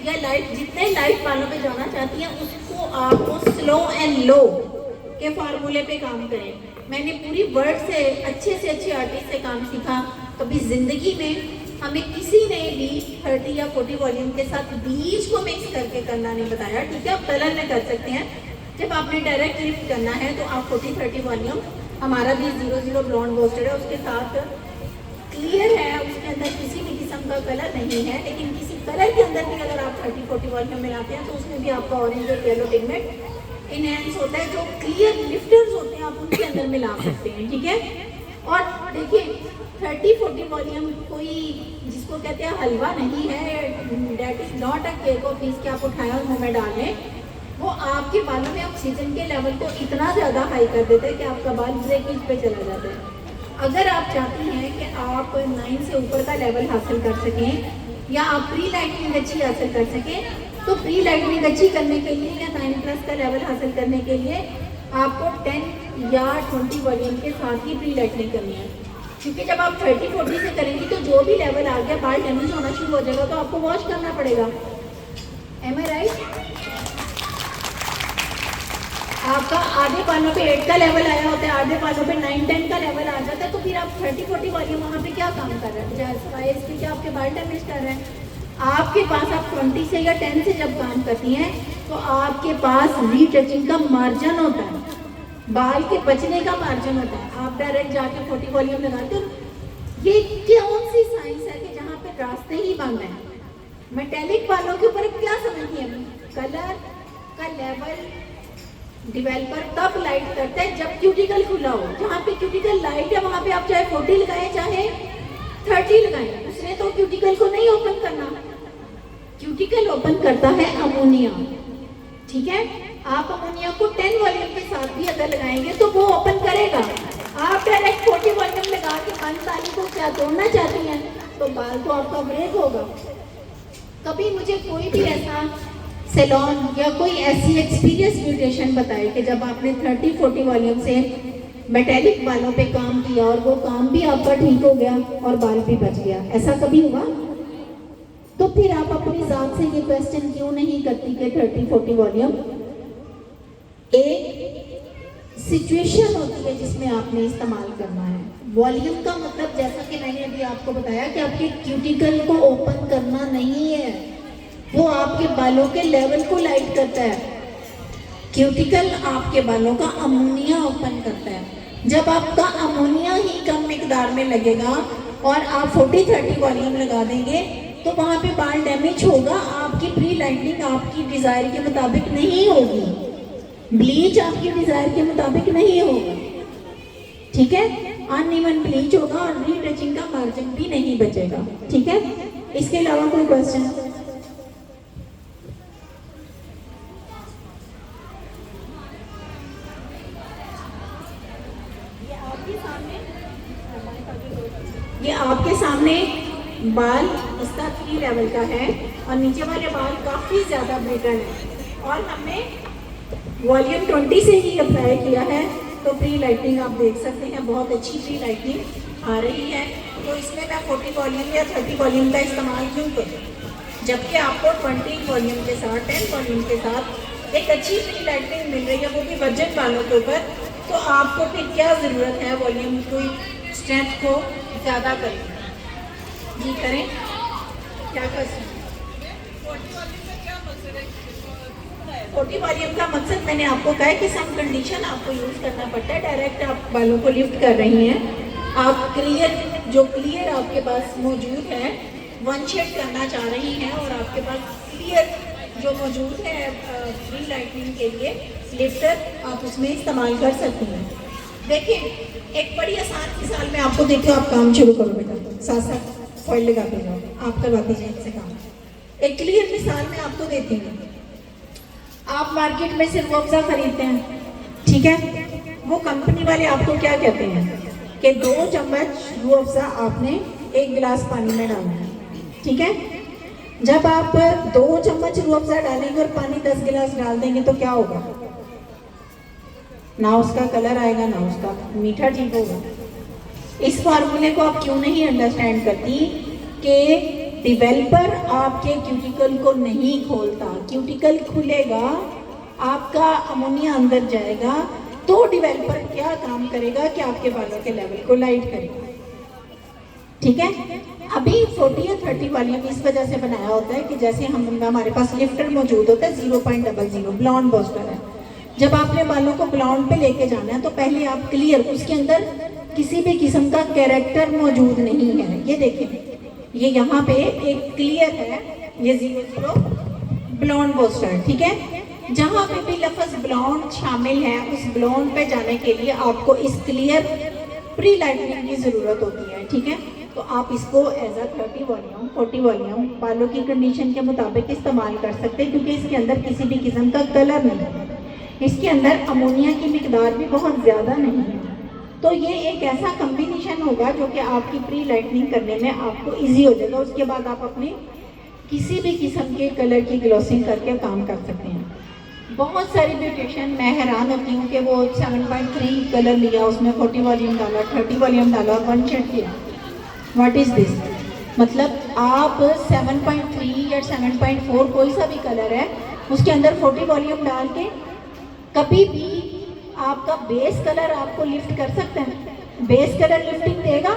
या लाइट, जितने लाइट बालों पे जाना चाहती हैं उसको आपको स्लो एंड लो के फार्मूले पे काम करें। मैंने पूरी वर्ड से अच्छे आर्टिस्ट से काम सीखा। कभी जिंदगी में हमें किसी ने भी 30 या 40 वॉल्यूम के साथ बीच को मिक्स करके करना नहीं बताया, ठीक है। आप कलर में कर सकते हैं। जब आपने डायरेक्ट लिफ्ट करना है तो आप 40-30 वॉल्यूम, हमारा भी 00 ब्लॉन्ड रोस्टेड है, उसके साथ क्लियर है, उसके अंदर किसी भी किस्म का कलर नहीं है, लेकिन किसी कलर के अंदर भी अगर आप 30-40 वॉल्यूम मिलाते हैं तो उसमें भी आपका ऑरेंज और येलो पिगमेंट इनहेंस होता है। जो क्लियर लिफ्टर्स होते हैं आप उनके अंदर मिला सकते हैं, ठीक है। और देखिए 30-40 वॉल्यूम कोई जिसको कहते हैं हलवा नहीं है, that is not a cake of piece के आप उठाएं और मुँह में डालें। वो आपके बालों में ऑक्सीजन के लेवल को इतना ज़्यादा हाई कर देते हैं कि आपका बाल ब्रेकेज पे चला जाता है। अगर आप चाहती हैं कि आप 9 से ऊपर का लेवल हासिल कर सकें या आप प्री लाइटनिंग अच्छी हासिल कर सकें, तो प्री लाइटनिंग अच्छी करने के लिए या 9+ का लेवल हासिल करने के लिए आपको 10 या 20 वॉल्यूम के साथ ही प्री लाइटनिंग करनी है। क्योंकि जब आप 30-40 से करेंगी तो जो भी लेवल आ गया बाल डैमेज होना शुरू हो जाएगा, तो आपको वॉश करना पड़ेगा। एम आई राइट? आपका आधे बालों पे 8 का लेवल आया होता है, आधे बालों पे 9-10 का लेवल आ जाता है, तो फिर आप 30-40 वॉल्यूम वहाँ पे क्या काम कर रहे हैं? सिवाय इसके क्या आपके बाल डैमेज कर रहे हैं? आपके पास आप 20 से या 10 से जब काम करती हैं तो आपके पास रीटचिंग का मार्जिन होता है, बाल के बचने का मार्जिन होता है। आप डायरेक्ट जाके 40 वॉल्यूम लगाते हो। ये कौन सी साइंस है कि जहाँ पे रास्ते ही बंद हैं? मेटेलिक बालों के ऊपर क्या समझती है? कलर का लेवल डेवलपर तब लाइट करता है जब क्यूटिकल खुला हो। जहाँ पे क्यूटिकल लाइट है वहाँ पे आप चाहे 40 लगाएं चाहे 30 लगाएं, उसने तो क्यूटिकल को नहीं ओपन करना। क्यूटिकल ओपन करता है अमोनिया, ठीक है। आप अमोनिया को 10 वॉल्यूम के साथ भी अगर लगाएंगे तो वो ओपन करेगा। आप डायरेक्ट 40 वॉल्यूम लगा के 1 ताली को क्या तोड़ना चाहती हैं तो बाल तो आपका ब्रेक होगा। कभी मुझे कोई भी ऐसा सैलून या कोई ऐसी एक्सपीरियंस ब्यूटिशियन बताए कि जब आपने 30-40 वॉल्यूम से मेटेलिक बालों पे काम किया और वो काम भी आपका ठीक हो गया और बाल भी बच गया, ऐसा कभी हुआ? तो फिर आप अपनी जात से ये क्वेश्चन क्यों नहीं करती कि 30-40 वॉल्यूम एक सिचुएशन होती है जिसमें आपने इस्तेमाल करना है। वॉल्यूम का मतलब जैसा कि मैंने अभी आपको बताया कि आपके क्यूटिकल को ओपन करना नहीं है, वो आपके बालों के लेवल को लाइट करता है। क्यूटिकल आपके बालों का अमोनिया ओपन करता है। जब आपका अमोनिया ही कम मिकदार में लगेगा और आप 40-30 वॉल्यूम लगा देंगे तो वहाँ पे बाल डैमेज होगा। आपकी प्री लाइटनिंग आपकी डिज़ायर के मुताबिक नहीं होगी, ब्लीच आपकी डिज़ायर के मुताबिक नहीं होगा, ठीक है। अनइवन ब्लीच होगा और रीटचिंग का मार्जिन भी नहीं बचेगा, ठीक है। इसके अलावा कोई क्वेश्चन? ये आपके सामने बाल इसका 3 लेवल का है और नीचे वाले बाल काफ़ी ज़्यादा ब्रिटल है और हमने वॉल्यूम 20 से ही अप्लाई किया है। तो प्री लाइटनिंग आप देख सकते हैं, बहुत अच्छी प्री लाइटनिंग आ रही है। तो इसमें मैं 40 वॉल्यूम या 30 वॉल्यूम का इस्तेमाल क्यों करूँ, जबकि आपको 20 वॉल्यूम के साथ 10 वॉल्यूम के साथ एक अच्छी प्री लाइटनिंग मिल रही है, वो भी वर्जिन बालों के ऊपर। तो आपको फिर क्या ज़रूरत है वॉल्यूम कोई स्ट्रेंथ को ज़्यादा करें? जी करें, क्या कर सकते? 40 वॉल्यूम का मकसद मैंने आपको कहा है कि सम कंडीशन आपको यूज़ करना पड़ता है। डायरेक्ट आप बालों को लिफ्ट कर रही हैं, आप क्लियर आपके पास मौजूद है, 1 शेड करना चाह रही हैं और आपके पास क्लियर जो मौजूद है प्री लाइटनिंग के लिए लिफ्टर, आप उसमें इस्तेमाल कर सकती हैं। देखिए एक बड़ी आसान मिसाल में आपको देती हूँ, आप काम शुरू करो बेटा, साथ साथ फॉइल लगाते जाओ, आप करवाते जाए इनसे काम। एक क्लियर मिसाल में आपको देती हूँ। आप मार्केट में से रूह अफ़ज़ा खरीदते हैं, ठीक है। वो कंपनी वाले आपको क्या कहते हैं कि 2 चम्मच रूह अफ़ज़ा आपने 1 गिलास पानी में डालना है, ठीक है। जब आप 2 चम्मच रूह अफ़ज़ा डालेंगे और पानी 10 गिलास डाल देंगे तो क्या होगा? ना उसका कलर आएगा ना उसका मीठा ठीक होगा। इस फार्मूले को आप क्यों नहीं अंडरस्टैंड करती कि डेवलपर आपके क्यूटिकल को नहीं खोलता। क्यूटिकल खुलेगा, आपका अमोनिया अंदर जाएगा, तो डेवलपर क्या काम करेगा कि आपके बालों के लेवल को लाइट करेगा। ठीक है, अभी 40 या 30 वॉल्यूम इस वजह से बनाया होता है कि जैसे हमारे पास लिफ्टर मौजूद होता है 0.00 ब्लॉन्ड बूस्टर है। जब आपने बालों को ब्लॉन्ड पे लेके जाना है तो पहले आप क्लियर, उसके अंदर किसी भी किस्म का कैरेक्टर मौजूद नहीं है। ये देखें, ये यहाँ पे एक क्लियर है, ये 00 ब्लॉन्ड बूस्टर। ठीक है, जहाँ पे भी लफ्ज ब्लॉन्ड शामिल है उस ब्लॉन्ड पे जाने के लिए आपको इस क्लियर प्री लाइटनिंग की ज़रूरत होती है। ठीक है, तो आप इसको एज अ 30 वॉल्यूम 40 वॉल्यूम बालों की कंडीशन के मुताबिक इस्तेमाल कर सकते हैं, क्योंकि इसके अंदर किसी भी किस्म का कलर नहीं है, इसके अंदर अमोनिया की मिकदार भी बहुत ज़्यादा नहीं है। तो ये एक ऐसा कम्बिनेशन होगा जो कि आपकी प्री लाइटनिंग करने में आपको इजी हो जाएगा। उसके बाद आप अपने किसी भी किस्म के कलर की ग्लॉसिंग करके काम कर सकते हैं। बहुत सारी ब्यूटिशियन, मैं हैरान होती हूँ कि वो 7.3 कलर लिया, उसमें 40 वॉल्यूम डाला, 30 वॉल्यूम डाला, 1 शेड किया। What is this? मतलब आप 7.3 या 7.4 कोई सा भी कलर है उसके अंदर 40 वॉल्यूम डाल के कभी भी आपका बेस कलर आपको लिफ्ट कर सकते हैं? बेस कलर लिफ्टिंग देगा?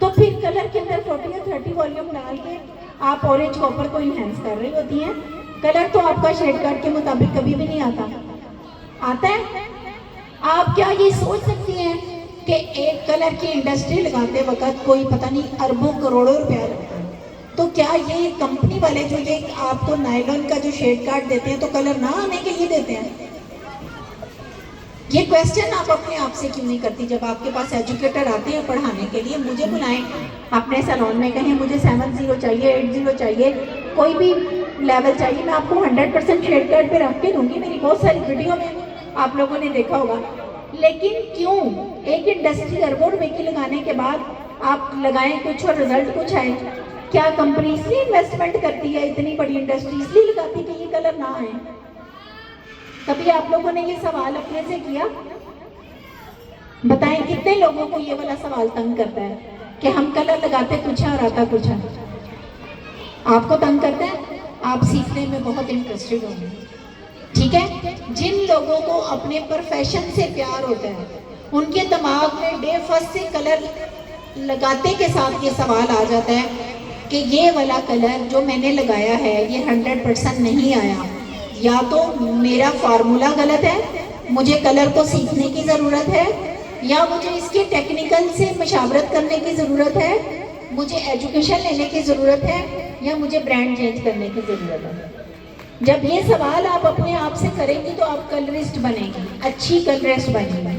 तो फिर कलर के अंदर 40 या 30 वॉल्यूम डाल के आप ऑरेंज कॉपर को इन्हेंस कर रही होती हैं। कलर तो आपका शेड कार्ड के मुताबिक कभी भी नहीं आता है। आप क्या ये सोच सकती हैं कि एक कलर की इंडस्ट्री लगाते वक्त कोई पता नहीं अरबों करोड़ों रुपया लगता है, तो क्या ये कंपनी वाले जो ये आपको नायलॉन का जो शेड कार्ड देते हैं तो कलर ना आने के लिए देते हैं? ये क्वेश्चन आप अपने आप से क्यों नहीं करती? जब आपके पास एजुकेटर आते हैं पढ़ाने के लिए, मुझे बुलाएं अपने सैलून में, कहें मुझे 70 चाहिए, 80 चाहिए, कोई भी लेवल चाहिए, मैं आपको 100% शेड कार्ड पे रख के दूंगी। मेरी बहुत सारी वीडियो में आप लोगों ने देखा होगा। लेकिन क्यों एक इंडस्ट्री अरबों रुपए की लगाने के बाद आप लगाएं कुछ और रिजल्ट कुछ आए? क्या कंपनी इसलिए इन्वेस्टमेंट करती है, इतनी बड़ी इंडस्ट्री इसलिए लगाती है कि ये कलर ना आए? कभी आप लोगों ने ये सवाल अपने से किया? बताएं कितने लोगों को ये वाला सवाल तंग करता है कि हम कलर लगाते कुछ है और आता कुछ है? आपको तंग करते हैं? आप सीखने में बहुत इंटरेस्टेड होंगे। ठीक है, जिन लोगों को अपने प्रोफेशन से प्यार होता है उनके दिमाग में डे फर्स्ट से कलर लगाते के साथ ये सवाल आ जाता है कि ये वाला कलर जो मैंने लगाया है ये 100% नहीं आया, या तो मेरा फार्मूला गलत है, मुझे कलर को सीखने की ज़रूरत है, या मुझे इसके टेक्निकल से मशावरत करने की ज़रूरत है, मुझे एजुकेशन लेने की ज़रूरत है, या मुझे ब्रांड चेंज करने की ज़रूरत है। जब ये सवाल आप अपने आप से करेंगी तो आप कलरिस्ट बनेंगी, अच्छी कलरिस्ट बनेंगी।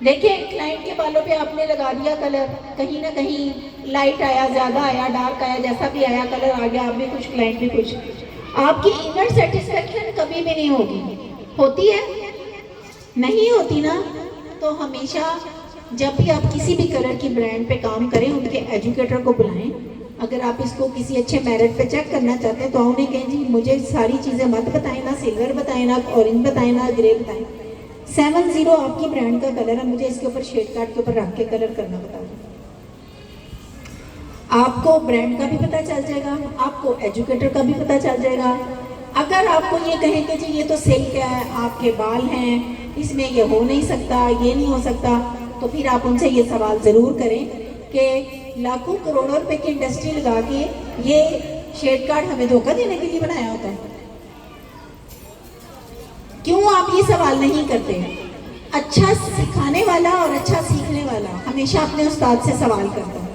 देखिए, क्लाइंट के बालों पे आपने लगा दिया कलर, कहीं ना कहीं लाइट आया, ज़्यादा आया, डार्क आया, जैसा भी आया कलर आ गया, आप भी कुछ क्लाइंट भी कुछ, आपकी इनर सेटिस्फेक्शन कभी भी नहीं होगी। होती है? नहीं होती ना। तो हमेशा जब भी आप किसी भी कलर की ब्रांड पे काम करें उनके एजुकेटर को बुलाएं। अगर आप इसको किसी अच्छे मेरिट पे चेक करना चाहते हैं तो उन्हें कहें जी मुझे सारी चीज़ें मत बताएं, ना सिल्वर बताएं, ना ऑरेंज बताएं, ना ग्रे बताएं, 70 आपकी ब्रांड का कलर है, मुझे इसके ऊपर शेड कार्ड के ऊपर रख के कलर करना बता दो। आपको ब्रांड का भी पता चल जाएगा, आपको एजुकेटर का भी पता चल जाएगा। अगर आपको ये कहें कि जी ये तो सिल्क है, आपके बाल हैं, इसमें ये हो नहीं सकता, ये नहीं हो सकता, तो फिर आप उनसे ये सवाल ज़रूर करें कि लाखों करोड़ों रुपए की इंडस्ट्री लगा के ये शेड कार्ड हमें धोखा देने के लिए बनाया होता है? क्यों आप ये सवाल नहीं करते? अच्छा सिखाने वाला और अच्छा सीखने वाला हमेशा अपने उस्ताद से सवाल करता है।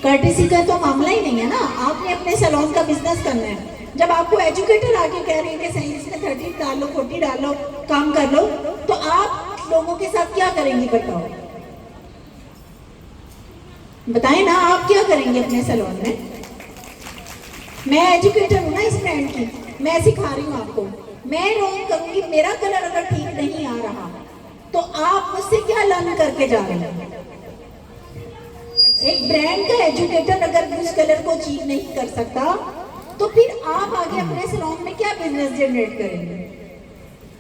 कर्टेसी का तो मामला ही नहीं है ना। आपने अपने सैलून का बिजनेस करना है। जब आपको एजुकेटर आके कह रहे हैं कि सही इसमें 30 डालो, 40 डालो, काम कर लो, तो आप लोगों के साथ क्या करेंगी? बताओ, बताएं ना, आप क्या करेंगे अपने सैलून में? मैं एजुकेटर हूँ ना इस ब्रांड की, मैं सिखा रही हूँ आपको। मैं रोंग करूँगी, मेरा कलर अगर ठीक नहीं आ रहा तो आप मुझसे क्या लर्न करके जा रहे हैं? एक ब्रांड का एजुकेटर अगर उस कलर को अचीव नहीं कर सकता तो फिर आप आगे अपने सैलून में क्या बिजनेस जनरेट करेंगे?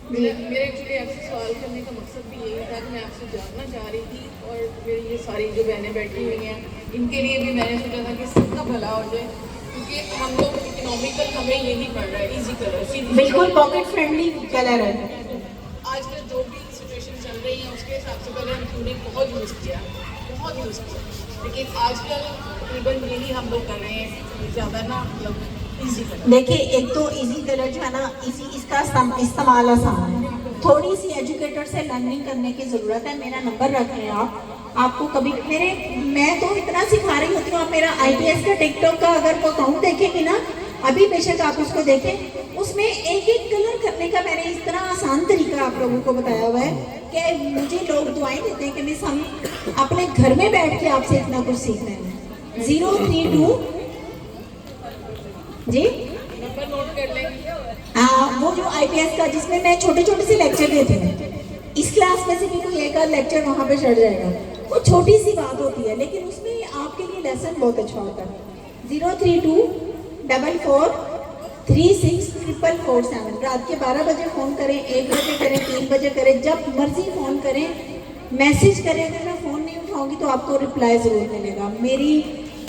मेरे एक्चुअली आपसे सवाल करने का मकसद भी यही था कि मैं आपसे जानना चाह रही थी, और मेरी ये सारी जो बहनें बैठी हुई हैं इनके लिए भी मैंने सोचा था कि सबका भला हो जाए, क्योंकि हम लोग इकोनॉमिकल हमें यही पड़ रहा है, इजी कलर बिल्कुल पॉकेट फ्रेंडली कलर है। आजकल जो भी सिचुएशन चल रही है उसके हिसाब से पहले हम ट्यूनिंग बहुत यूज़ किया, लेकिन आजकल तकरीबन यही हम लोग कर रहे हैं ज़्यादा ना, मतलब इजी कलर। देखिए एक तो इजी कलर जो है ना, इसका इस्तेमाल आसान है, थोड़ी सी एजुकेटर से लर्निंग करने की ज़रूरत है। मेरा नंबर रख लें आप, आपको कभी मैं तो इतना सिखा रही होती हूँ। आप मेरा ITS का टिकटॉक का अगर वो अकाउंट देखेंगे ना, अभी बेशक आप उसको देखें, उसमें एक एक कलर करने का मैंने इस तरह आसान तरीका आप लोगों को बताया हुआ है कि मुझे लोग दुआएं देते हैं कि मिस हम अपने घर में बैठ के आपसे इतना कुछ सीख रहे हैं। 032 जी नंबर नोट कर लेंगे। हाँ, वो जो IPS का जिसमें मैं छोटे छोटे से लेक्चर देती हूँ, इस क्लास में से भी कोई एक आध लेक्चर वहाँ पे चढ़ जाएगा। वो छोटी सी बात होती है, लेकिन उसमें आपके लिए लेसन बहुत अच्छा होता है। 03244364447। रात के 12 बजे फ़ोन करें, 1 बजे करें, 3 बजे करें, जब मर्जी फ़ोन करें, मैसेज करें। अगर मैं फ़ोन नहीं उठाऊंगी तो आपको रिप्लाई ज़रूर मिलेगा। मेरी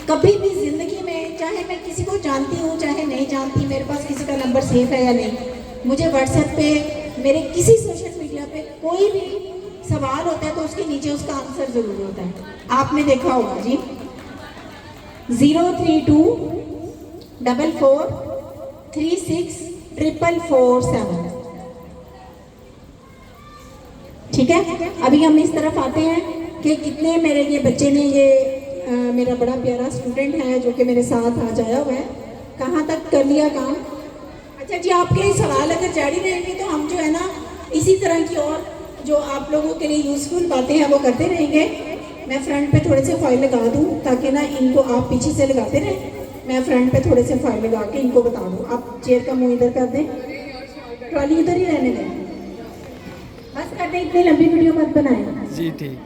कभी भी ज़िंदगी में, चाहे मैं किसी को जानती हूँ चाहे नहीं जानती, मेरे पास किसी का नंबर सेव है या नहीं, मुझे व्हाट्सएप पे, मेरे किसी सोशल मीडिया पे कोई भी सवाल होता है तो उसके नीचे उसका आंसर ज़रूर होता है। आपने देखा होगा जी। 03244364447। ठीक है, अभी हम इस तरफ आते हैं कि कितने मेरे ये बच्चे ने, ये मेरा बड़ा प्यारा स्टूडेंट है जो कि मेरे साथ आज आया हुआ है, कहाँ तक कर लिया काम। अच्छा जी, आपके सवाल अगर जारी रहेंगे तो हम जो है ना इसी तरह की और जो आप लोगों के लिए यूज़फुल बातें हैं वो करते रहेंगे। मैं फ्रंट पे थोड़े से फॉइल लगा दूँ ताकि ना इनको आप पीछे से लगाते रहें, मैं फ्रंट पे थोड़े से फॉइल लगा के इनको बता दूँ। आप चेयर का मुँह इधर कर दें, ट्रॉली इधर ही रहने दें, बस कर दें, इतनी लंबी वीडियो मत बनाएं। जी ठीक।